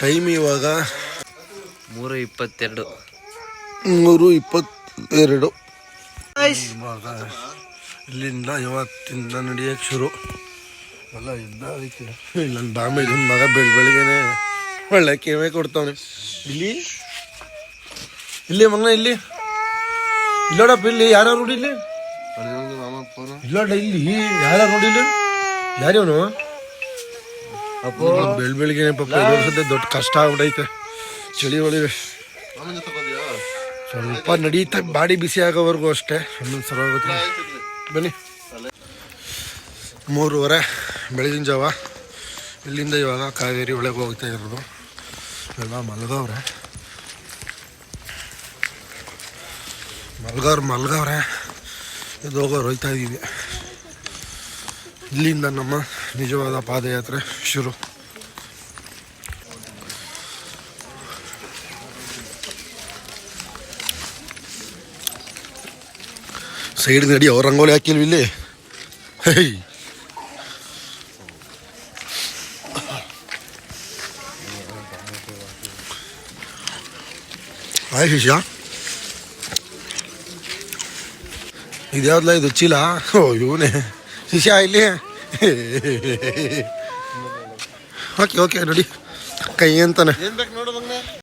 Time ಇವಾಗ 3:22. ಇವಾಗ ಇಲ್ಲಿಂದ ಇವತ್ತಿಂದ ನಡೆಯೋಕ್ಕೆ ಶುರು ಎಲ್ಲ ಇದ್ದ ಅದಕ್ಕೆ ಇಲ್ಲೊಂದು ಬಾಂಬೆ ಇದೊಂದು ಮಗ ಬೆಳಿಗ್ಗೆನೆ ಒಳ್ಳೆ ಕೇವೇ ಕೊಡ್ತಾವನೆ. ಇಲ್ಲಿ ಮಗನ ಇಲ್ಲೋಡಪ್ಪ, ಇಲ್ಲಿ ಯಾರು ನೋಡಿ, ಇಲ್ಲಿ ಇಲ್ಲೋಡ, ಇಲ್ಲಿ ಯಾರು ನೋಡಿಲ್ಲ, ಯಾರ್ಯವನು ಬೆಳಿಗ್ಗೆನೆ ಪಾಪ ಇದೊಂದ್ಸತಿ ದೊಡ್ಡ ಕಷ್ಟ ಆಗ್ಬಿಟ್ಟೈತೆ. ಚಳಿ ಒಳಗೆ ಸ್ವಲ್ಪ ನಡೀತಾ ಬಾಡಿ ಬಿಸಿ ಆಗೋವರೆಗೂ ಅಷ್ಟೇ. ಒಂದೊಂದು ಸಲ ಆಗುತ್ತೆ. ಬನ್ನಿ. 3:30 ಬೆಳಗಿನ ಜಾವ. ಇಲ್ಲಿಂದ ಇವಾಗ ಕಾವೇರಿ ಒಳಗೆ ಹೋಗ್ತಾ ಇರೋದು. ಎಲ್ಲ ಮಲ್ಗವ್ರೆ ಇದು ಹೋಗೋರು ಹೋಗ್ತಾ ಇದ್ದೀವಿ. ಇಲ್ಲಿಂದ ನಮ್ಮ ನಿಜವಾದ ಪಾದಯಾತ್ರೆ ಶುರು. ಸೈಡ್ ನಡಿ, ಅವ್ರ ರಂಗೋಲಿ ಹಾಕಿಲ್ವಿ ಇಲ್ಲಿ. ಹಾಯ್ ಶಿಷ್ಯ, ಇದ್ಯಾವ್ದಲ್ಲ ಇದು ಚೀಲ? ಓ ಇವನೇ ಶಿಷ್ಯ ಇಲ್ಲಿ. ಓಕೆ ನೋಡಿ ಕೈ ಅಂತಾನೆ.